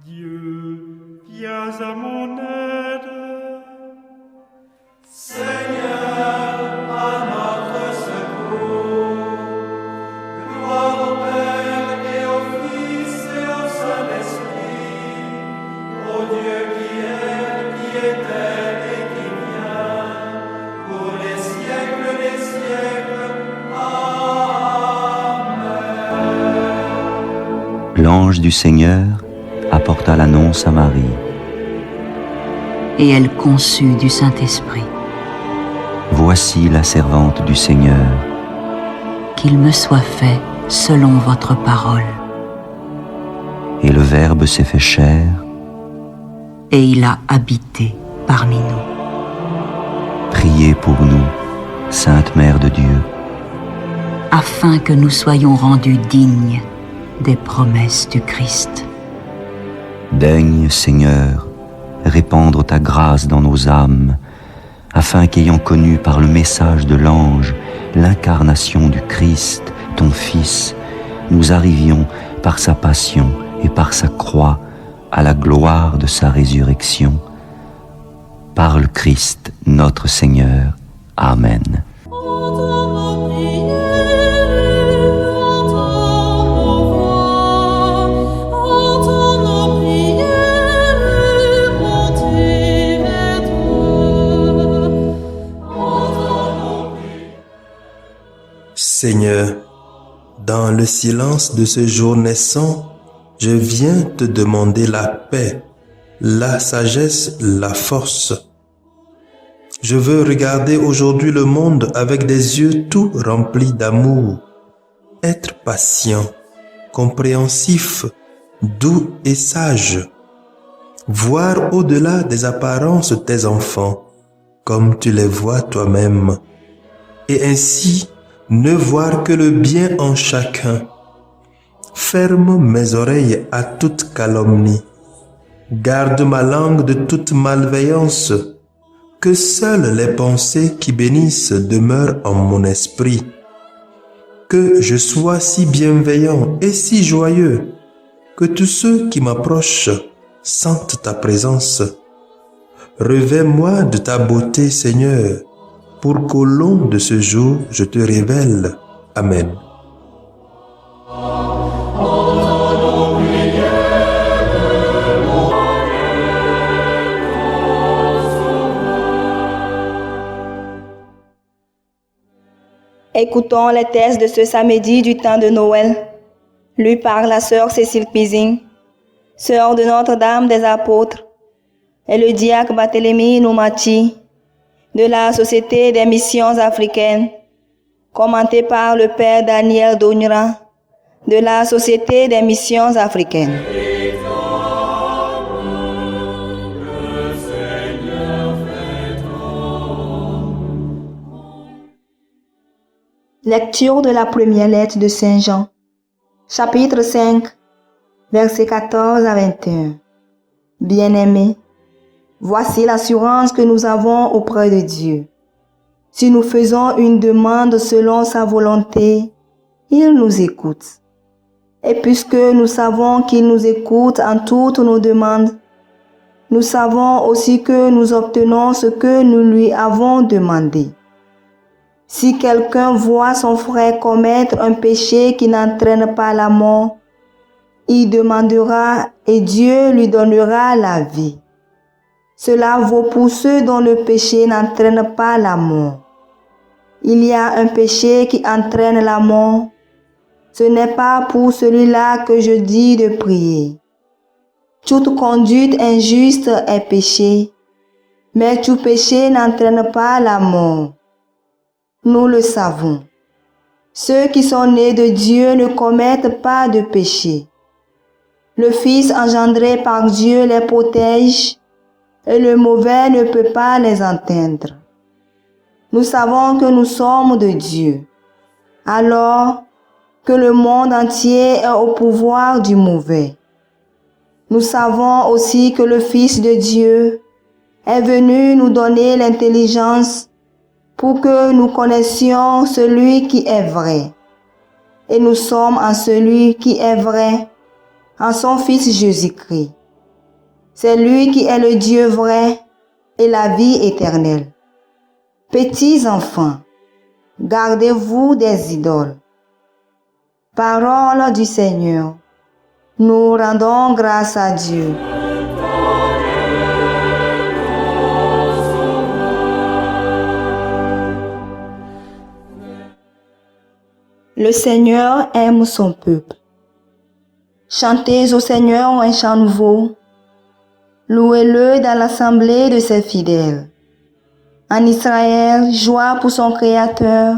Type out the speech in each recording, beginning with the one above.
Dieu, viens à mon aide. Seigneur, à notre secours. Gloire au Père et au Fils et au Saint-Esprit, au Dieu qui était et qui vient, pour les siècles des siècles. Amen. L'ange du Seigneur apporta l'annonce à Marie. Et elle conçut du Saint-Esprit. Voici la servante du Seigneur. Qu'il me soit fait selon votre parole. Et le Verbe s'est fait chair. Et il a habité parmi nous. Priez pour nous, Sainte Mère de Dieu, Afin que nous soyons rendus dignes des promesses du Christ. Daigne, Seigneur, répandre ta grâce dans nos âmes, afin qu'ayant connu par le message de l'ange l'incarnation du Christ, ton Fils, nous arrivions par sa passion et par sa croix à la gloire de sa résurrection. Par le Christ notre Seigneur. Amen. Seigneur, dans le silence de ce jour naissant, je viens te demander la paix, la sagesse, la force. Je veux regarder aujourd'hui le monde avec des yeux tout remplis d'amour, être patient, compréhensif, doux et sage, voir au-delà des apparences tes enfants, comme tu les vois toi-même, et ainsi ne voir que le bien en chacun. Ferme mes oreilles à toute calomnie. Garde ma langue de toute malveillance. Que seules les pensées qui bénissent demeurent en mon esprit. Que je sois si bienveillant et si joyeux que tous ceux qui m'approchent sentent ta présence. Revêts-moi de ta beauté, Seigneur, pour qu'au long de ce jour, je te révèle. Amen. Écoutons les textes de ce samedi du temps de Noël, lus par la sœur Cécile Pizing, sœur de Notre-Dame des Apôtres, et le diacre Barthélemy Noumati, de la Société des Missions Africaines, commenté par le Père Daniel Donyra, de la Société des Missions Africaines. Lecture de la première lettre de Saint Jean, chapitre 5, versets 14 à 21. Bien-aimés, voici l'assurance que nous avons auprès de Dieu. Si nous faisons une demande selon sa volonté, il nous écoute. Et puisque nous savons qu'il nous écoute en toutes nos demandes, nous savons aussi que nous obtenons ce que nous lui avons demandé. Si quelqu'un voit son frère commettre un péché qui n'entraîne pas la mort, il demandera et Dieu lui donnera la vie. Cela vaut pour ceux dont le péché n'entraîne pas la mort. Il y a un péché qui entraîne la mort. Ce n'est pas pour celui-là que je dis de prier. Toute conduite injuste est péché, mais tout péché n'entraîne pas la mort. Nous le savons. Ceux qui sont nés de Dieu ne commettent pas de péché. Le Fils engendré par Dieu les protège et le mauvais ne peut pas les atteindre. Nous savons que nous sommes de Dieu, alors que le monde entier est au pouvoir du mauvais. Nous savons aussi que le Fils de Dieu est venu nous donner l'intelligence pour que nous connaissions celui qui est vrai. Et nous sommes en celui qui est vrai, en son Fils Jésus-Christ. C'est lui qui est le Dieu vrai et la vie éternelle. Petits enfants, gardez-vous des idoles. Parole du Seigneur. Nous rendons grâce à Dieu. Le Seigneur aime son peuple. Chantez au Seigneur un chant nouveau. Louez-le dans l'assemblée de ses fidèles. En Israël, joie pour son Créateur.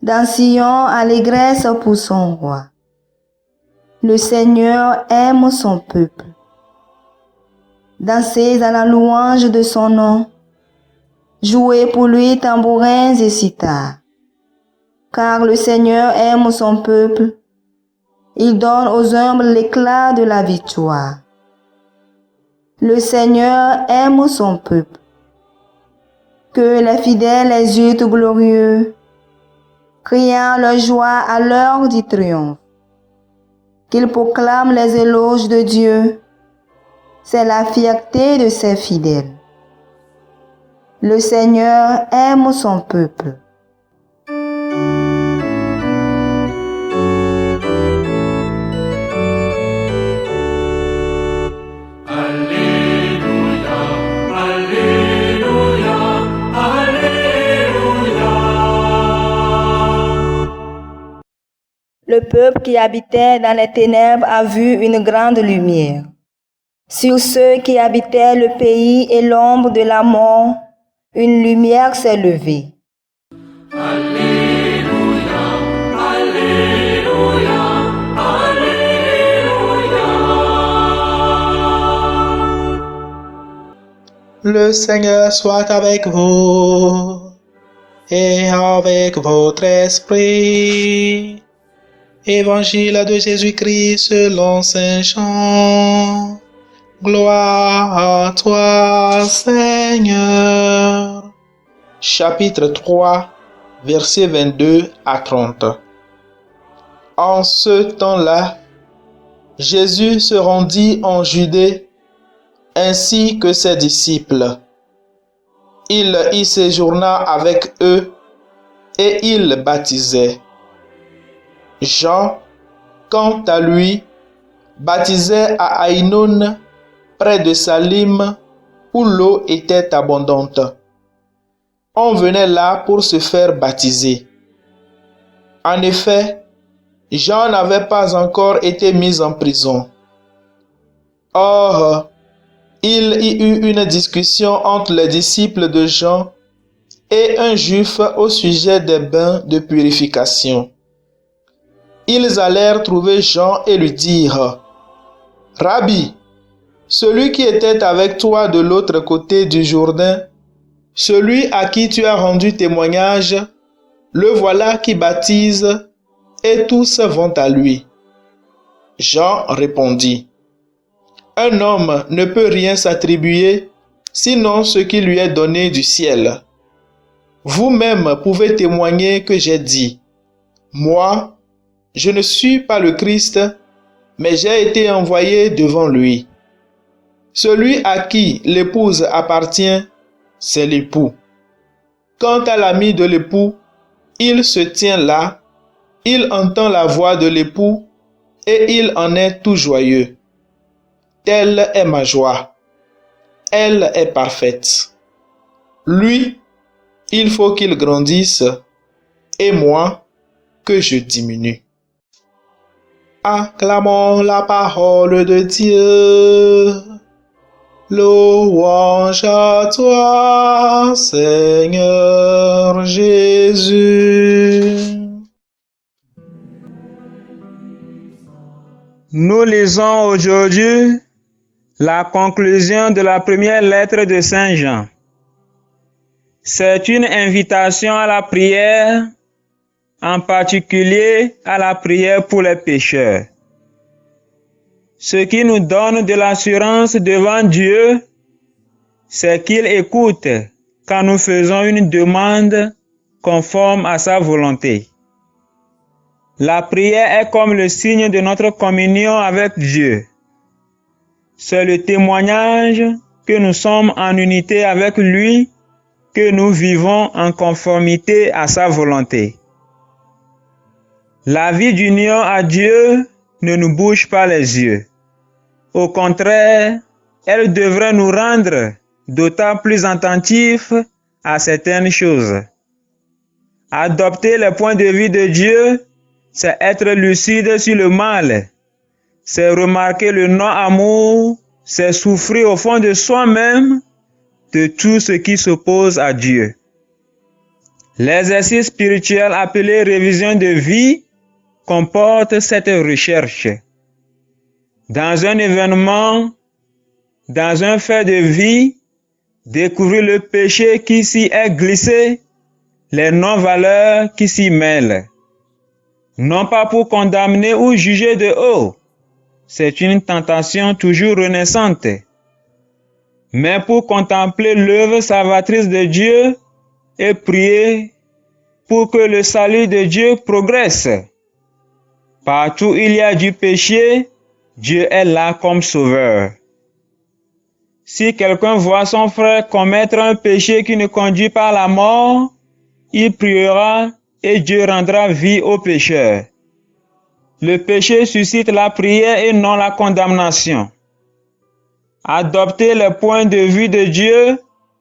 Dans Sion, allégresse pour son roi. Le Seigneur aime son peuple. Dansez à la louange de son nom. Jouez pour lui tambourins et sitars. Car le Seigneur aime son peuple. Il donne aux humbles l'éclat de la victoire. Le Seigneur aime son peuple. Que les fidèles exultent glorieux, criant leur joie à l'heure du triomphe. Qu'ils proclament les éloges de Dieu. C'est la fierté de ses fidèles. Le Seigneur aime son peuple. Le peuple qui habitait dans les ténèbres a vu une grande lumière. Sur ceux qui habitaient le pays et l'ombre de la mort, une lumière s'est levée. Alléluia, Alléluia, Alléluia. Le Seigneur soit avec vous et avec votre esprit. Évangile de Jésus-Christ selon Saint Jean. Gloire à toi, Seigneur. Chapitre 3, versets 22 à 30. En ce temps-là, Jésus se rendit en Judée ainsi que ses disciples. Il y séjourna avec eux et il baptisait. Jean, quant à lui, baptisait à Aïnon, près de Salim, où l'eau était abondante. On venait là pour se faire baptiser. En effet, Jean n'avait pas encore été mis en prison. Or, il y eut une discussion entre les disciples de Jean et un juif au sujet des bains de purification. Ils allèrent trouver Jean et lui dirent: « Rabbi, celui qui était avec toi de l'autre côté du Jourdain, celui à qui tu as rendu témoignage, le voilà qui baptise, et tous vont à lui. » Jean répondit: « Un homme ne peut rien s'attribuer, sinon ce qui lui est donné du ciel. Vous-même pouvez témoigner que j'ai dit: Moi, je ne suis pas le Christ, mais j'ai été envoyé devant lui. Celui à qui l'épouse appartient, c'est l'époux. Quant à l'ami de l'époux, il se tient là, il entend la voix de l'époux et il en est tout joyeux. Telle est ma joie. Elle est parfaite. Lui, il faut qu'il grandisse, et moi, que je diminue. Acclamons la parole de Dieu. Louange à toi, Seigneur Jésus. Nous lisons aujourd'hui la conclusion de la première lettre de Saint Jean. C'est une invitation à la prière, en particulier à la prière pour les pécheurs. Ce qui nous donne de l'assurance devant Dieu, c'est qu'il écoute quand nous faisons une demande conforme à sa volonté. La prière est comme le signe de notre communion avec Dieu. C'est le témoignage que nous sommes en unité avec lui, que nous vivons en conformité à sa volonté. La vie d'union à Dieu ne nous bouge pas les yeux. Au contraire, elle devrait nous rendre d'autant plus attentifs à certaines choses. Adopter le point de vue de Dieu, c'est être lucide sur le mal, c'est remarquer le non-amour, c'est souffrir au fond de soi-même de tout ce qui s'oppose à Dieu. L'exercice spirituel appelé révision de vie comporte cette recherche. Dans un événement, dans un fait de vie, découvrir le péché qui s'y est glissé, les non-valeurs qui s'y mêlent. Non pas pour condamner ou juger de haut, c'est une tentation toujours renaissante, mais pour contempler l'œuvre salvatrice de Dieu et prier pour que le salut de Dieu progresse. Partout où il y a du péché, Dieu est là comme sauveur. Si quelqu'un voit son frère commettre un péché qui ne conduit pas à la mort, il priera et Dieu rendra vie au pécheur. Le péché suscite la prière et non la condamnation. Adopter le point de vue de Dieu,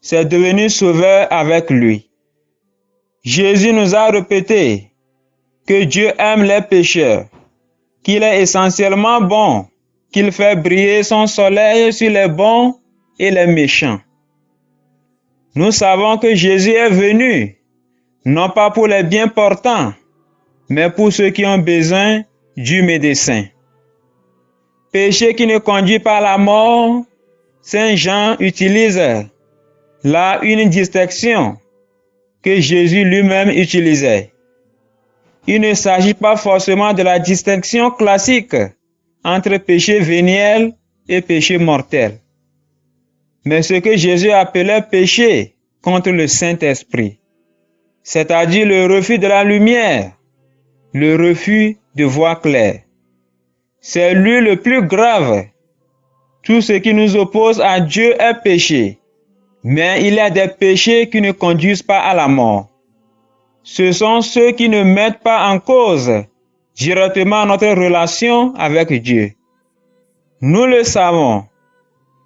c'est devenir sauveur avec lui. Jésus nous a répété que Dieu aime les pécheurs, qu'il est essentiellement bon, qu'il fait briller son soleil sur les bons et les méchants. Nous savons que Jésus est venu, non pas pour les bien portants, mais pour ceux qui ont besoin du médecin. Péché qui ne conduit pas à la mort, Saint Jean utilise là une distinction que Jésus lui-même utilisait. Il ne s'agit pas forcément de la distinction classique entre péché véniel et péché mortel, mais ce que Jésus appelait péché contre le Saint-Esprit, c'est-à-dire le refus de la lumière, le refus de voir clair. C'est lui le plus grave. Tout ce qui nous oppose à Dieu est péché, mais il y a des péchés qui ne conduisent pas à la mort. Ce sont ceux qui ne mettent pas en cause directement notre relation avec Dieu. Nous le savons,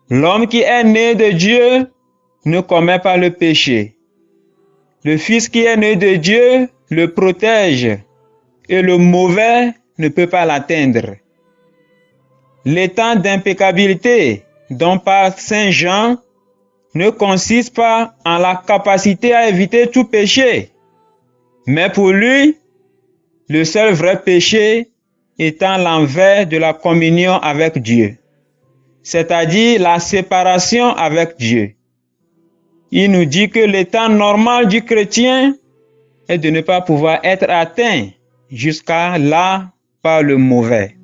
l'homme qui est né de Dieu ne commet pas le péché. Le Fils qui est né de Dieu le protège et le mauvais ne peut pas l'atteindre. L'état d'impeccabilité dont parle Saint Jean ne consiste pas en la capacité à éviter tout péché, mais pour lui, le seul vrai péché étant l'envers de la communion avec Dieu, c'est-à-dire la séparation avec Dieu. Il nous dit que l'état normal du chrétien est de ne pas pouvoir être atteint jusqu'à là par le mauvais.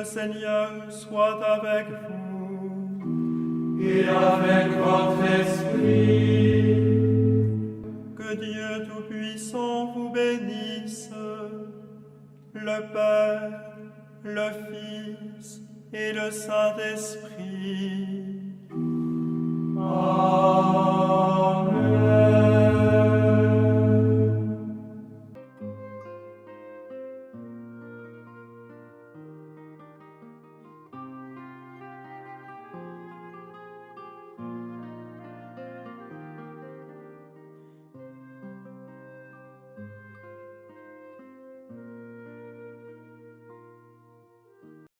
Le Seigneur soit avec vous. Et avec votre esprit. Que Dieu Tout-Puissant vous bénisse, le Père, le Fils et le Saint-Esprit. Amen.